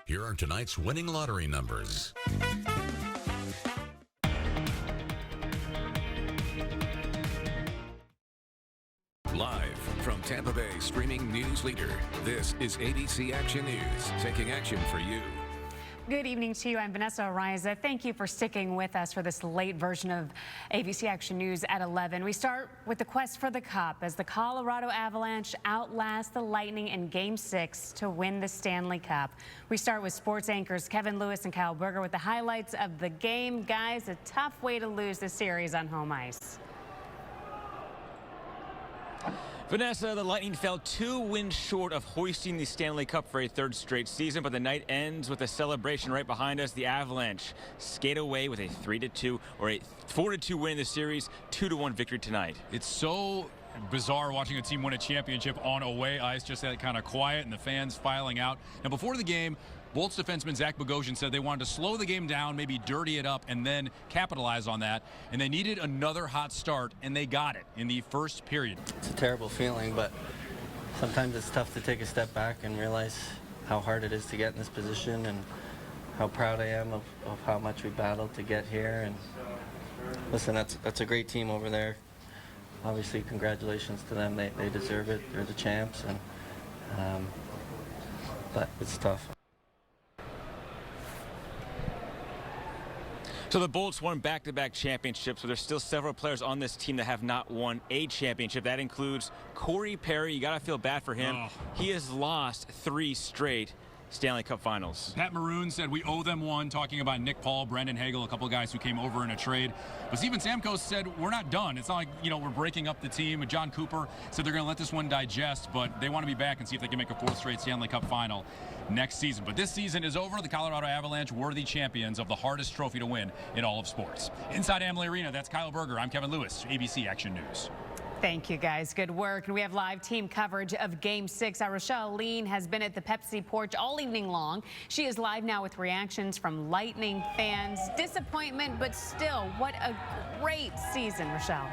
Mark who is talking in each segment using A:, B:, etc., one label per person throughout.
A: Here are tonight's winning lottery numbers. Live from Tampa Bay streaming news leader, this is ABC Action News, taking action for you.
B: Good evening to you. I'm Vanessa Ariza. Thank you for sticking with us for this late version of ABC Action News at 11. We start with the quest for the Cup as the Colorado Avalanche outlast the Lightning in Game 6 to win the Stanley Cup. We start with sports anchors Kevin Lewis and Kyle Berger with the highlights of the game. Guys, a tough way to lose the series on home ice.
C: Vanessa, the Lightning fell 2 wins short of hoisting the Stanley Cup for a third straight season, but the night ends with a celebration right behind us. The Avalanche skate away with a 3-2 or a 4-2 win in the series, 2-1 victory tonight.
D: It's so bizarre watching a team win a championship on away ice, just that kind of quiet and the fans filing out. Now, before the game, Bolts defenseman Zach Bogosian said they wanted to slow the game down, maybe dirty it up, and then capitalize on that. And they needed another hot start, and they got it in the first period.
E: It's a terrible feeling, but sometimes it's tough to take a step back and realize how hard it is to get in this position and how proud I am of how much we battled to get here. And listen, that's a great team over there. Obviously, congratulations to them. They deserve it. They're the champs, and but it's tough.
C: So the Bolts won back-to-back championships, but there's still several players on this team that have not won a championship. That includes Corey Perry. You got to feel bad for him. He has lost 3 straight Stanley Cup finals.
D: Pat Maroon said we owe them one, talking about Nick Paul, Brendan Hagel, a couple of guys who came over in a trade. But Steven Stamkos said we're not done. It's not like, we're breaking up the team. And John Cooper said they're going to let this one digest, but they want to be back and see if they can make a 4th straight Stanley Cup final next season. But this season is over. The Colorado Avalanche worthy champions of the hardest trophy to win in all of sports. Inside Amalie Arena, that's Kyle Berger. I'm Kevin Lewis, ABC Action News.
B: Thank you, guys. Good work. And we have live team coverage of Game 6. Our Rochelle Lean has been at the Pepsi porch all evening long. She is live now with reactions from Lightning fans. Disappointment, but still, what a great season, Rochelle.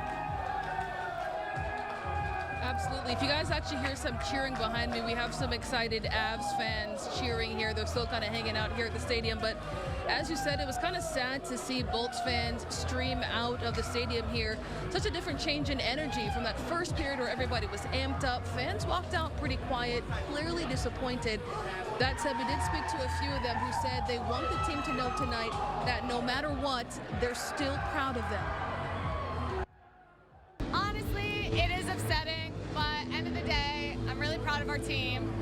F: Absolutely. If you guys actually hear some cheering behind me, we have some excited Avs fans cheering here. They're still kind of hanging out here at the stadium. But as you said, it was kind of sad to see Bolts fans stream out of the stadium here. Such a different change in energy from that first period where everybody was amped up. Fans walked out pretty quiet, clearly disappointed. That said, we did speak to a few of them who said they want the team to know tonight that no matter what, they're still proud of them.
G: Honestly, it is upsetting, but end of the day, I'm really proud of our team.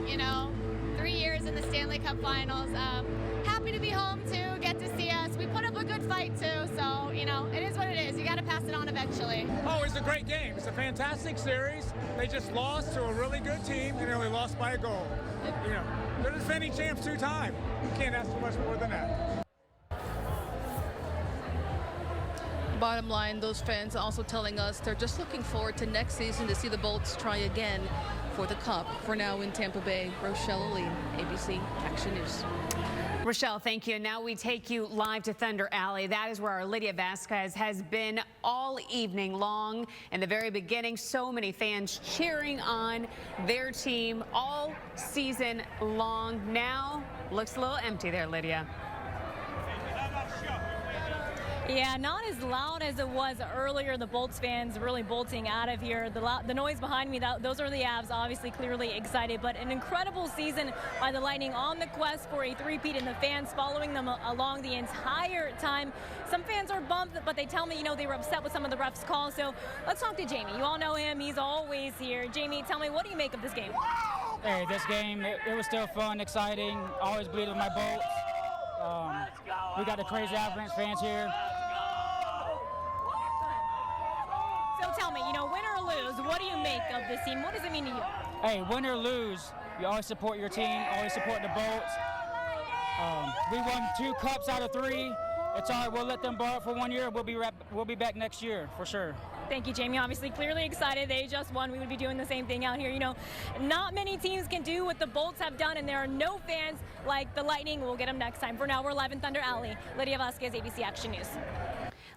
G: 3 years in the Stanley Cup Finals. Happy to be home too, get to see us. We put up a good fight too, so it is what it is. You got to pass it on eventually.
H: Oh, it's a great game. It's a fantastic series. They just lost to a really good team, and they only lost by a goal. They're the defending champs 2 times. You can't ask for much more than that.
F: Bottom line, those fans also telling us they're just looking forward to next season to see the Bolts try again for the Cup. For now in Tampa Bay, Rochelle Lean, ABC Action News.
B: Rochelle, thank you. Now we take you live to Thunder Alley. That is where our Lydia Vasquez has been all evening long. In the very beginning, so many fans cheering on their team all season long. Now, looks a little empty there, Lydia.
I: Yeah, not as loud as it was earlier. The Bolts fans really bolting out of here. The noise behind me, those are the Avs, obviously clearly excited. But an incredible season by the Lightning on the quest for a three-peat, and the fans following them along the entire time. Some fans are bummed, but they tell me, they were upset with some of the refs' calls. So let's talk to Jamie. You all know him. He's always here. Jamie, tell me, what do you make of this game?
J: Hey, this game, it was still fun, exciting. Always believed in my Bolts. We got the crazy Avalanche fans here.
I: So tell me, win or lose, what do you make of this team? What does it mean to you?
J: Hey, win or lose, you always support your team, always support the Bolts. We won 2 cups out of 3. It's all right, we'll let them borrow it for 1 year. We'll be back next year, for sure.
I: Thank you, Jamie. Obviously, clearly excited. They just won. We would be doing the same thing out here. Not many teams can do what the Bolts have done, and there are no fans like the Lightning. We'll get them next time. For now, we're live in Thunder Alley. Lydia Vasquez, ABC Action News.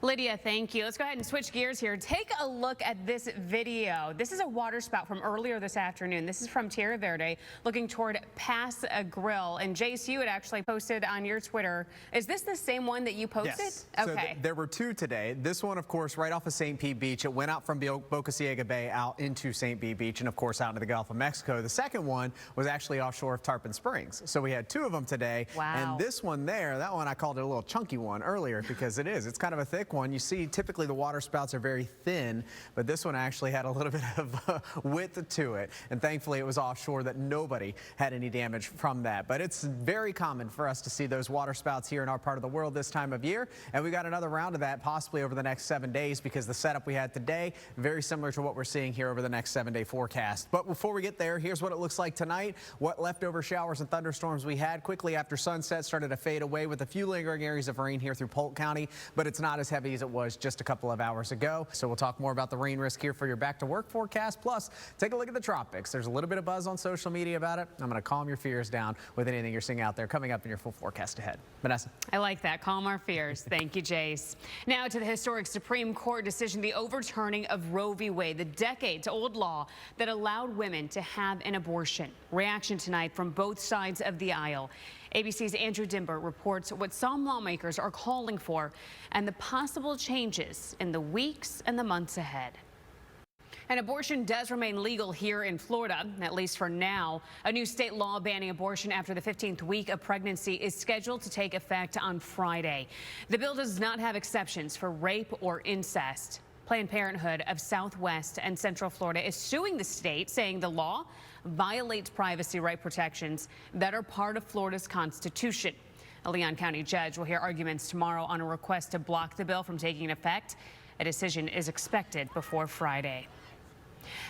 B: Lydia, thank you. Let's go ahead and switch gears here. Take a look at this video. This is a water spout from earlier this afternoon. This is from Tierra Verde, looking toward Pass Grill. And Jace, you had actually posted on your Twitter. Is this the same one that you posted?
K: Yes.
B: Okay.
K: So there were two today. This one, of course, right off of St. Pete Beach. It went out from Boca Ciega Bay out into St. Pete Beach and, of course, out into the Gulf of Mexico. The second one was actually offshore of Tarpon Springs. So we had two of them today.
B: Wow.
K: And this one there, that one I called it a little chunky one earlier because it is. It's kind of a thick one. You see, typically the water spouts are very thin, but this one actually had a little bit of width to it. And thankfully it was offshore that nobody had any damage from that. But it's very common for us to see those water spouts here in our part of the world this time of year. And we got another round of that possibly over the next 7 days because the setup we had today, very similar to what we're seeing here over the next 7-day forecast. But before we get there, here's what it looks like tonight. What leftover showers and thunderstorms we had quickly after sunset started to fade away with a few lingering areas of rain here through Polk County, but it's not as heavy as it was just a couple of hours ago. So we'll talk more about the rain risk here for your back to work forecast. Plus, take a look at the tropics. There's a little bit of buzz on social media about it. I'm going to calm your fears down with anything you're seeing out there coming up in your full forecast ahead. Vanessa.
B: I like that. Calm our fears. Thank you, Jace. Now to the historic Supreme Court decision, the overturning of Roe v. Wade, the decades-old law that allowed women to have an abortion. Reaction tonight from both sides of the aisle. ABC's Andrew Dimber reports what some lawmakers are calling for and the possible changes in the weeks and the months ahead. And abortion does remain legal here in Florida, at least for now. A new state law banning abortion after the 15th week of pregnancy is scheduled to take effect on Friday. The bill does not have exceptions for rape or incest. Planned Parenthood of Southwest and Central Florida is suing the state, saying the law violates privacy right protections that are part of Florida's Constitution. A Leon County judge will hear arguments tomorrow on a request to block the bill from taking effect. A decision is expected before Friday.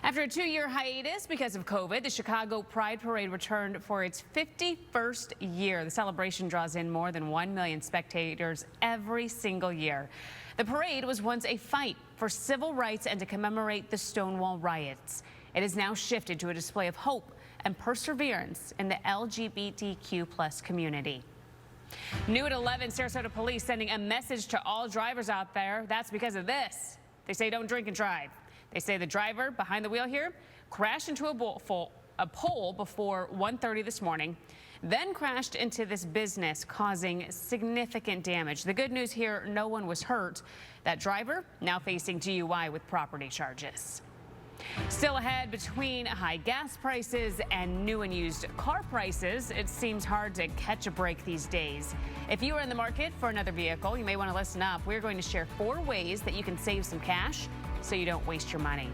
B: After a 2-year hiatus because of COVID, the Chicago Pride Parade returned for its 51st year. The celebration draws in more than 1 million spectators every single year. The parade was once a fight for civil rights and to commemorate the Stonewall riots. It has now shifted to a display of hope and perseverance in the LGBTQ+ community. New at 11, Sarasota police sending a message to all drivers out there. That's because of this. They say don't drink and drive. They say the driver behind the wheel here crashed into a pole before 1:30 this morning, then crashed into this business, causing significant damage. The good news here, no one was hurt. That driver now facing DUI with property charges. Still ahead, between high gas prices and new and used car prices, it seems hard to catch a break these days. If you are in the market for another vehicle, you may want to listen up. We're going to share 4 ways that you can save some cash so you don't waste your money.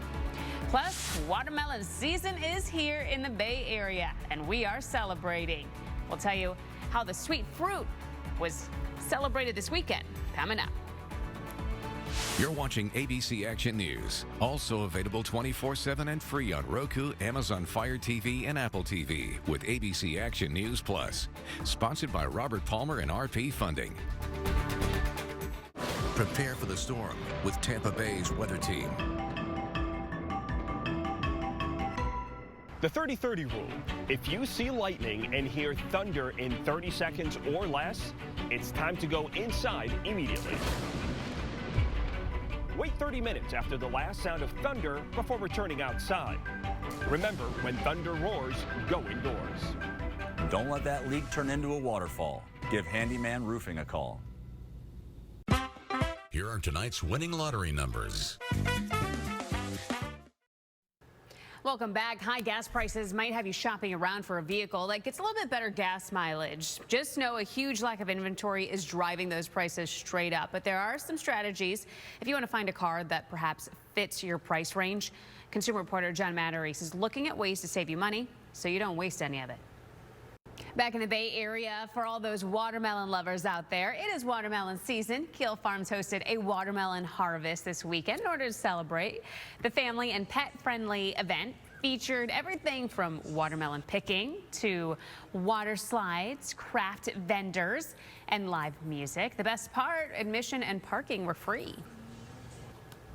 B: Plus, watermelon season is here in the Bay Area, and we are celebrating. We'll tell you how the sweet fruit was celebrated this weekend, coming up.
A: You're watching ABC Action News, also available 24/7 and free on Roku, Amazon Fire TV, and Apple TV with ABC Action News Plus. Sponsored by Robert Palmer and RP Funding. Prepare for the storm with Tampa Bay's weather team.
L: The 30-30 rule. If you see lightning and hear thunder in 30 seconds or less, it's time to go inside immediately. Wait 30 minutes after the last sound of thunder before returning outside. Remember, when thunder roars, go indoors.
M: Don't let that leak turn into a waterfall. Give Handyman Roofing a call.
A: Here are tonight's winning lottery numbers.
B: Welcome back. High gas prices might have you shopping around for a vehicle that gets a little bit better gas mileage. Just know a huge lack of inventory is driving those prices straight up. But there are some strategies if you want to find a car that perhaps fits your price range. Consumer reporter John Matarese is looking at ways to save you money so you don't waste any of it. Back in the Bay Area, for all those watermelon lovers out there, it is watermelon season. Keel Farms hosted a watermelon harvest this weekend in order to celebrate. The family and pet-friendly event featured everything from watermelon picking to water slides, craft vendors, and live music. The best part, admission and parking were free.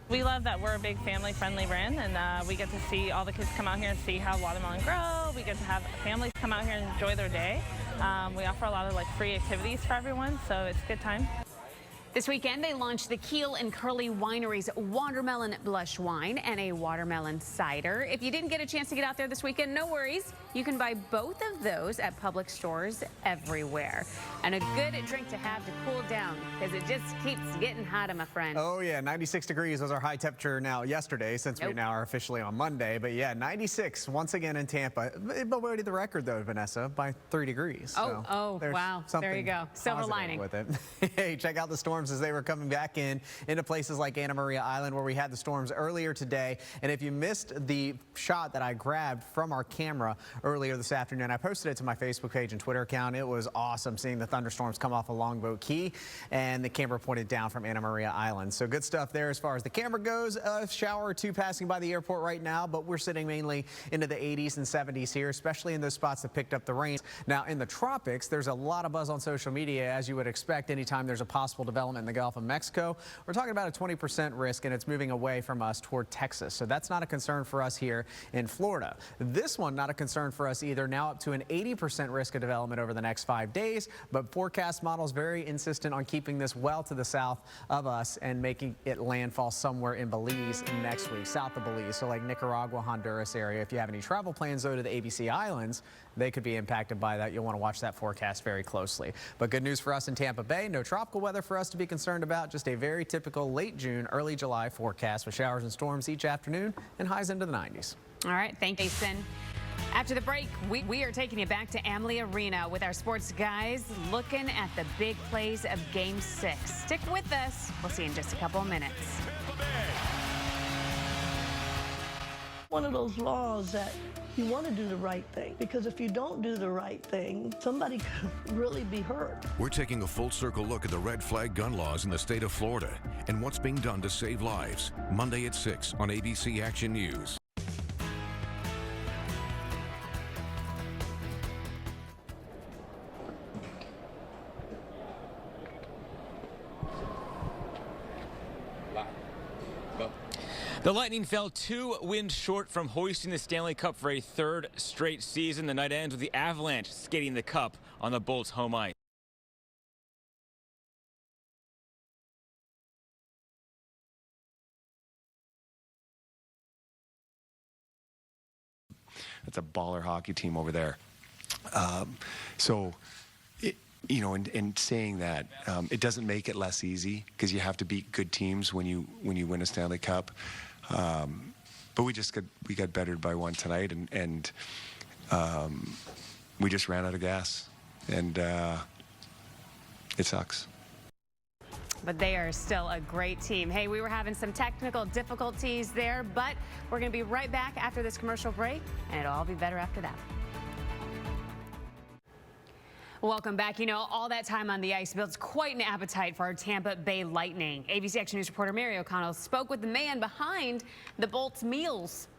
N: We love that we're a big family-friendly brand, and we get to see all the kids come out here and see how watermelon grow. We get to have families come out here and enjoy their day. We offer a lot of free activities for everyone, so it's a good time.
B: This weekend, they launched the Keel and Curly Winery's Watermelon Blush Wine and a Watermelon Cider. If you didn't get a chance to get out there this weekend, no worries. You can buy both of those at public stores everywhere. And a good drink to have to cool down, because it just keeps getting hotter, my friend.
K: Oh, yeah, 96 degrees was our high temperature now yesterday, since we now are officially on Monday. But, yeah, 96 once again in Tampa. It beat the record, though, Vanessa, by 3 degrees.
B: Oh, wow. There you go. Silver lining.
K: With it. Hey, check out the storms as they were coming back into places like Anna Maria Island, where we had the storms earlier today. And if you missed the shot that I grabbed from our camera earlier this afternoon, I posted it to my Facebook page and Twitter account. It was awesome seeing the thunderstorms come off of Longboat Key, and the camera pointed down from Anna Maria Island. So good stuff there as far as the camera goes. A shower or two passing by the airport right now, but we're sitting mainly into the 80s and 70s here, especially in those spots that picked up the rain. Now in the tropics, there's a lot of buzz on social media, as you would expect anytime there's a possible development in the Gulf of Mexico. We're talking about a 20% risk, and it's moving away from us toward Texas. So that's not a concern for us here in Florida. This one, not a concern for us either. Now up to an 80% risk of development over the next 5 days, but forecast models very insistent on keeping this well to the south of us and making it landfall somewhere in Belize next week, south of Belize, so like Nicaragua, Honduras area. If you have any travel plans, though, to the ABC Islands, they could be impacted by that. You'll want to watch that forecast very closely. But good news for us in Tampa Bay. No tropical weather for us to be concerned about. Just a very typical late June, early July forecast with showers and storms each afternoon and highs into the 90s.
B: All right. Thank you, Jason. After the break, we are taking you back to Amalie Arena with our sports guys looking at the big plays of Game 6. Stick with us. We'll see you in just a couple of minutes.
O: One of those laws that you want to do the right thing, because if you don't do the right thing, somebody could really be hurt.
A: We're taking a full circle look at the red flag gun laws in the state of Florida and what's being done to save lives. Monday at 6 on ABC Action News.
C: The Lightning fell 2 wins short from hoisting the Stanley Cup for a 3rd straight season. The night ends with the Avalanche skating the cup on the Bolts' home ice.
P: That's a baller hockey team over there. In saying that, it doesn't make it less easy, because you have to beat good teams when you win a Stanley Cup. But we got bettered by one tonight, and we just ran out of gas, and it sucks.
B: But they are still a great team. Hey, we were having some technical difficulties there, but we're going to be right back after this commercial break, and it'll all be better after that. Welcome back. You know, all that time on the ice builds quite an appetite for our Tampa Bay Lightning. ABC Action News reporter Mary O'Connell spoke with the man behind the Bolts meals.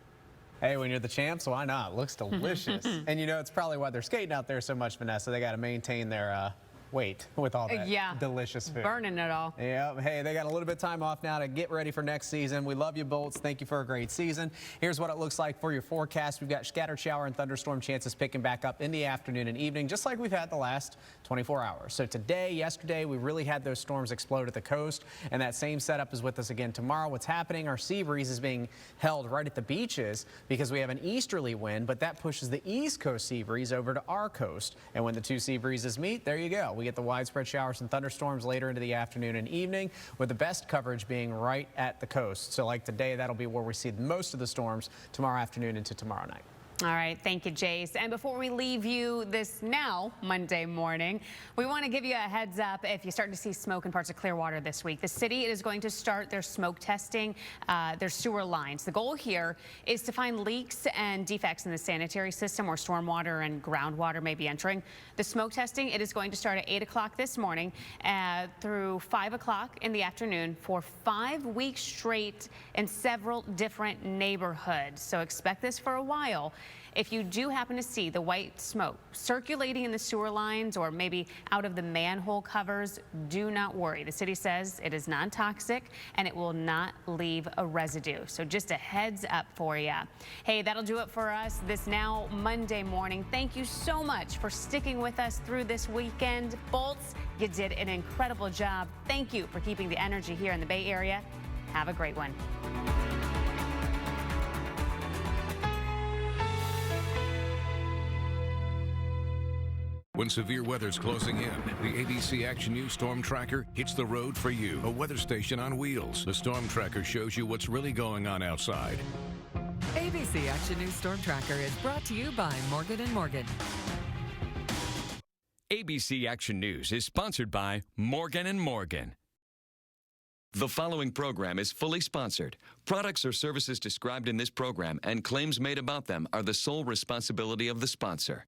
K: Hey, when you're the champs, why not? Looks delicious. And you know, it's probably why they're skating out there so much, Vanessa. They got to maintain their weight with all that delicious food.
B: Burning it all.
K: Yeah. Hey, they got a little bit of time off now to get ready for next season. We love you, Bolts. Thank you for a great season. Here's what it looks like for your forecast. We've got scattered shower and thunderstorm chances picking back up in the afternoon and evening, just like we've had the last 24 hours. So today, yesterday, we really had those storms explode at the coast, and that same setup is with us again tomorrow. What's happening? Our sea breeze is being held right at the beaches because we have an easterly wind, but that pushes the east coast sea breeze over to our coast. And when the two sea breezes meet, there you go. We get the widespread showers and thunderstorms later into the afternoon and evening, with the best coverage being right at the coast. So like today, that'll be where we see most of the storms tomorrow afternoon into tomorrow night.
B: All right, thank you, Jace. And before we leave you this now Monday morning, we want to give you a heads up if you're starting to see smoke in parts of Clearwater this week. The city is going to start their smoke testing, their sewer lines. The goal here is to find leaks and defects in the sanitary system where stormwater and groundwater may be entering. The smoke testing, it is going to start at 8 o'clock this morning through 5 o'clock in the afternoon for 5 weeks straight in several different neighborhoods. So expect this for a while. If you do happen to see the white smoke circulating in the sewer lines or maybe out of the manhole covers, do not worry. The city says it is non-toxic and it will not leave a residue. So just a heads up for you. Hey, that'll do it for us this now Monday morning. Thank you so much for sticking with us through this weekend. Bolts, you did an incredible job. Thank you for keeping the energy here in the Bay Area. Have a great one.
A: When severe weather's closing in, the ABC Action News Storm Tracker hits the road for you. A weather station on wheels. The Storm Tracker shows you what's really going on outside.
Q: ABC Action News Storm Tracker is brought to you by Morgan & Morgan.
R: ABC Action News is sponsored by Morgan & Morgan. The following program is fully sponsored. Products or services described in this program and claims made about them are the sole responsibility of the sponsor.